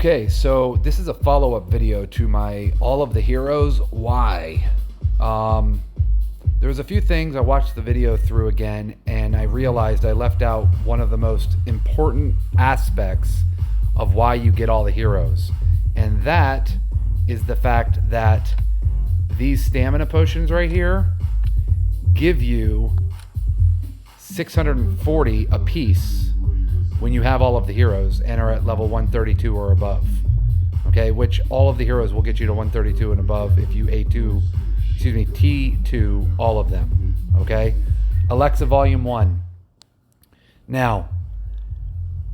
Okay, so this is a follow-up video to my All of the Heroes Why. There was a few things I watched the video through again, and I realized I left out one of the most important aspects of why you get all the heroes. And that is the fact that these stamina potions right here give you 640 a piece when you have all of the heroes and are at level 132 or above. Okay, which all of the heroes will get you to 132 and above if you T2 all of them. Okay, Alexa Volume 1. Now,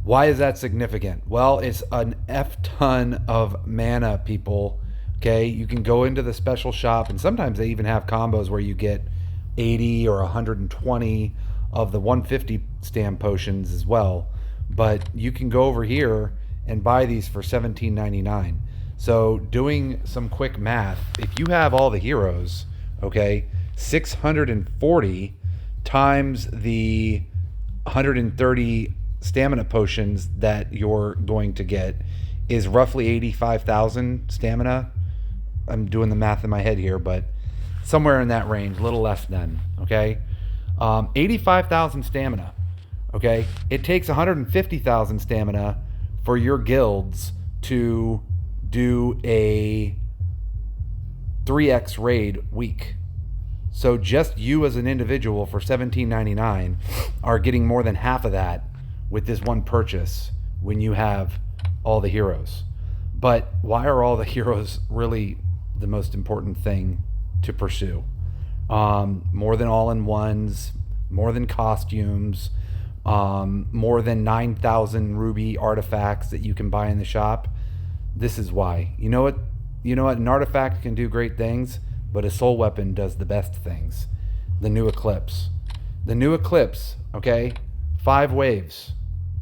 why is that significant? Well, it's an F ton of mana, people. Okay, you can go into the special shop, and sometimes they even have combos where you get 80 or 120 of the 150 stam potions as well. But you can go over here and buy these for $17.99. So doing some quick math, if you have all the heroes, okay, 640 times the 130 stamina potions that you're going to get is roughly 85,000 stamina. I'm doing the math in my head here, but somewhere in that range, a little less than, okay? 85,000 stamina, okay? It takes 150,000 stamina for your guilds to do a 3x raid week. So just you as an individual for $17.99 are getting more than half of that with this one purchase when you have all the heroes. But why are all the heroes really the most important thing to pursue? More than all-in-ones, more than costumes, more than 9,000 ruby artifacts that you can buy in the shop. This is why. You know what? An artifact can do great things, but a soul weapon does the best things. The new eclipse. The new eclipse, okay? 5 waves.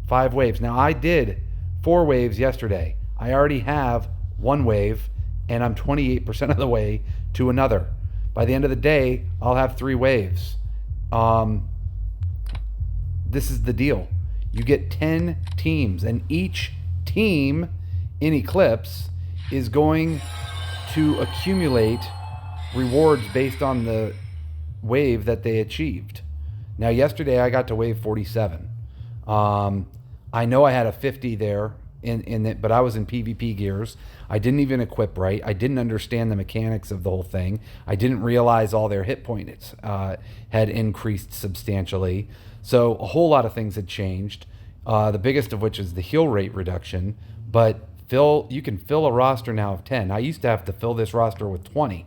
5 waves. Now, I did 4 waves yesterday. I already have 1 wave, and I'm 28% of the way to another. By the end of the day, I'll have 3 waves. This is the deal. You get 10 teams, and each team in Eclipse is going to accumulate rewards based on the wave that they achieved. Now, yesterday I got to wave 47. I know I had a 50 there in it, but I was in PvP gears. I didn't even equip right. I didn't understand the mechanics of the whole thing. I didn't realize all their hit points had increased substantially. So a whole lot of things had changed. The biggest of which is the heal rate reduction. But you can fill a roster now of 10. I used to have to fill this roster with 20.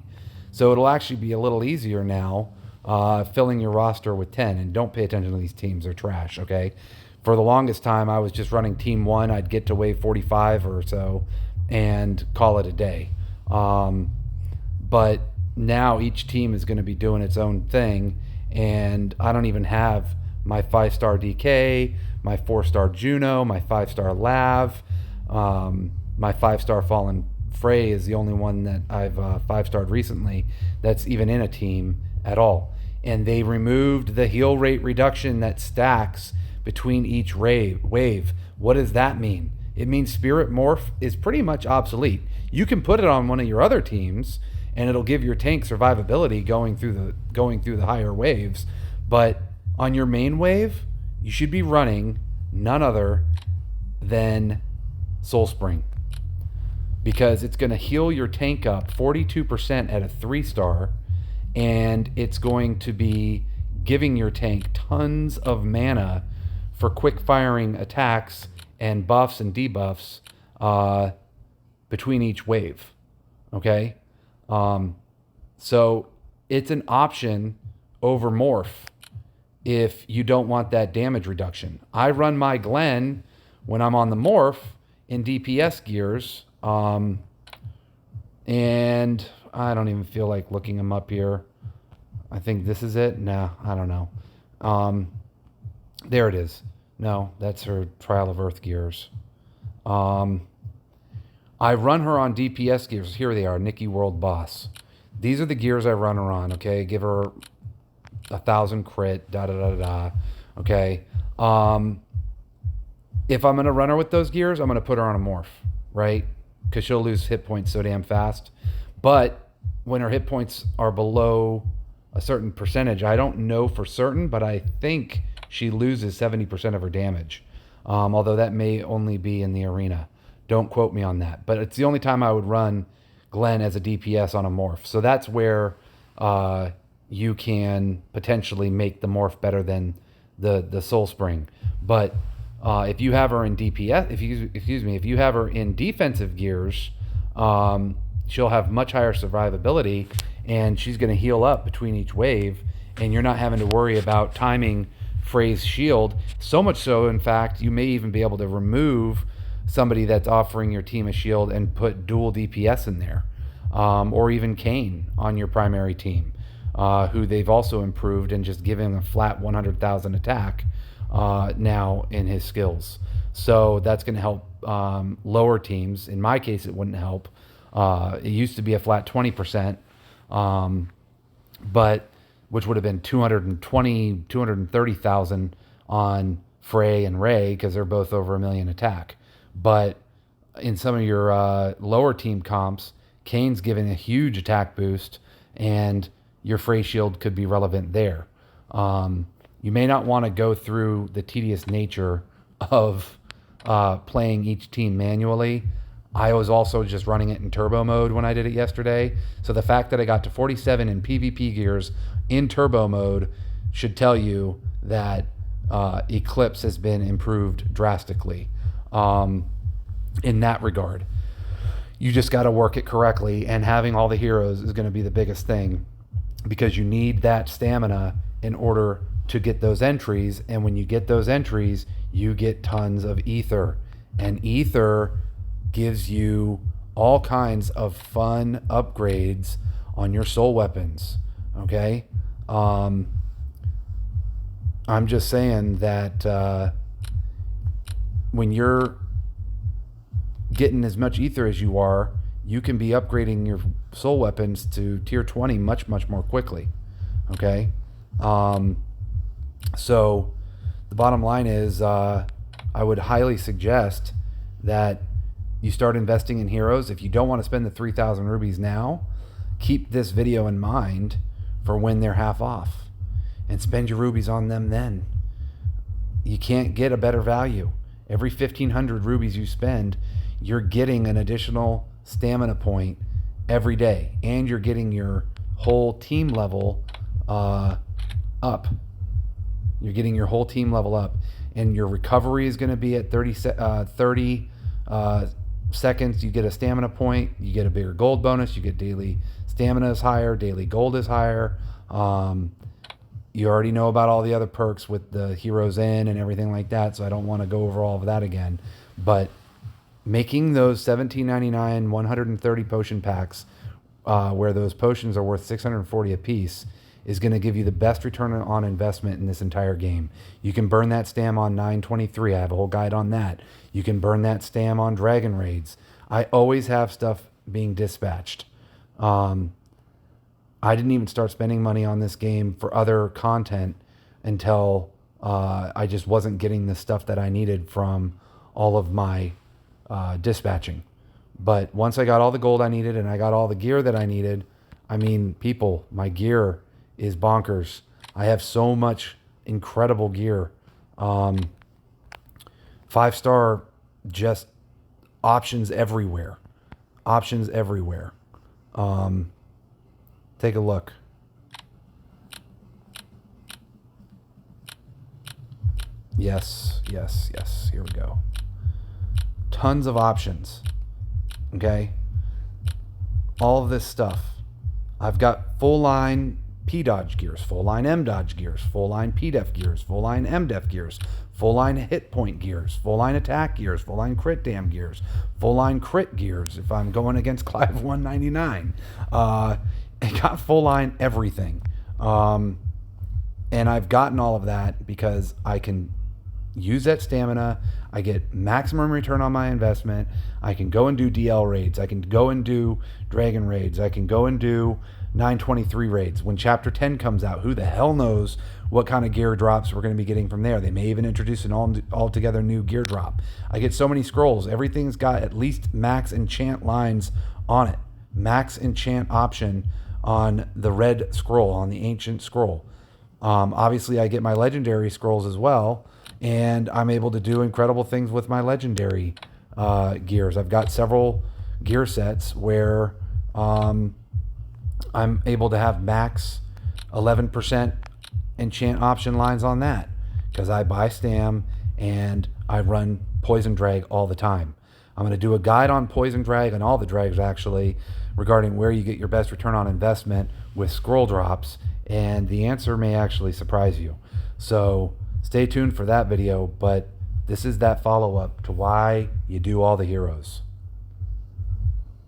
So it'll actually be a little easier now filling your roster with 10. And don't pay attention to these teams. They're trash, okay? For the longest time, I was just running Team 1. I'd get to wave 45 or so and call it a day. But now each team is going to be doing its own thing. And I don't even have my 5-star DK, my 4-star Juno, my 5-star Lav. My 5-star Fallen Frey is the only one that I've 5-starred recently that's even in a team at all. And they removed the heal rate reduction that stacks between each wave. What does that mean? It means Spirit Morph is pretty much obsolete. You can put it on one of your other teams and it'll give your tank survivability going through the higher waves, but on your main wave, you should be running none other than Soul Spring, because it's going to heal your tank up 42% at a 3-star, and it's going to be giving your tank tons of mana for quick firing attacks and buffs and debuffs between each wave. Okay, so it's an option over Morph if you don't want that damage reduction. I run my Glen when I'm on the Morph in DPS gears, and I don't even feel like looking them up here. I think this is it. No, I don't know. There it is. No, that's her Trial of Earth gears. I run her on DPS gears. Here they are, Nikki World Boss. These are the gears I run her on, okay? Give her 1,000 crit, okay? If I'm going to run her with those gears, I'm going to put her on a morph, right? Because she'll lose hit points so damn fast. But when her hit points are below a certain percentage, I don't know for certain, but I think she loses 70% of her damage. Although that may only be in the arena. Don't quote me on that. But it's the only time I would run Glenn as a DPS on a morph. So that's where you can potentially make the morph better than the Soul Spring. But if you have her in DPS, if you have her in defensive gears, she'll have much higher survivability, and she's going to heal up between each wave, and you're not having to worry about timing Frey's shield. So much so, in fact, you may even be able to remove somebody that's offering your team a shield and put dual DPS in there, or even Kane on your primary team, who they've also improved and just given a flat 100,000 attack now in his skills. So that's going to help lower teams. In my case, it wouldn't help. It used to be a flat 20%, but which would have been 230,000 on Frey and Ray because they're both over 1 million attack. But in some of your lower team comps, Kane's giving a huge attack boost, and your Frey shield could be relevant there. You may not want to go through the tedious nature of playing each team manually. I was also just running it in turbo mode when I did it yesterday. So the fact that I got to 47 in PvP gears in turbo mode should tell you that Eclipse has been improved drastically in that regard. You just got to work it correctly, and having all the heroes is going to be the biggest thing, because you need that stamina in order to get those entries. And when you get those entries, you get tons of ether, and ether gives you all kinds of fun upgrades on your soul weapons. Okay. I'm just saying that when you're getting as much ether as you are, you can be upgrading your soul weapons to tier 20 much more quickly. Okay. So the bottom line is, I would highly suggest that you start investing in heroes. If you don't want to spend the 3,000 rubies now, keep this video in mind for when they're half off, and spend your rubies on them then. You can't get a better value. Every 1,500 rubies you spend, you're getting an additional stamina point every day, and you're getting your whole team level up. You're getting your whole team level up, and your recovery is going to be at 30 seconds. You get a stamina point, you get a bigger gold bonus, you get daily stamina is higher, daily gold is higher. You already know about all the other perks with the heroes in and everything like that, so I don't want to go over all of that again. But making those $17.99 130 potion packs, where those potions are worth 640 a piece, is going to give you the best return on investment in this entire game. You can burn that stam on 923. I have a whole guide on that. You can burn that stam on dragon raids. I always have stuff being dispatched. I didn't even start spending money on this game for other content until I just wasn't getting the stuff that I needed from all of my dispatching. But once I got all the gold I needed and I got all the gear that I needed, I mean, people, my gear is bonkers. I have so much incredible gear. 5-star, just options everywhere. Options everywhere. Take a look. Yes. Here we go. Tons of options. Okay. All of this stuff. I've got full line P dodge gears, full line M dodge gears, full line P def gears, full line M def gears, full line hit point gears, full line attack gears, full line crit dam gears, full line crit gears if I'm going against Clive 199. I got full line everything. And I've gotten all of that because I can use that stamina. I get maximum return on my investment. I can go and do DL raids. I can go and do dragon raids. I can go and do 923 raids. When Chapter 10 comes out, who the hell knows what kind of gear drops we're going to be getting from there. They may even introduce an altogether new gear drop. I get so many scrolls. Everything's got at least max enchant lines on it. Max enchant option on the red scroll, on the ancient scroll. Obviously, I get my legendary scrolls as well, and I'm able to do incredible things with my legendary gears. I've got several gear sets where I'm able to have max 11% enchant option lines on that because I buy Stam and I run Poison Drag all the time. I'm going to do a guide on Poison Drag and all the drags actually regarding where you get your best return on investment with scroll drops, and the answer may actually surprise you. So stay tuned for that video, but this is that follow-up to why you do all the heroes.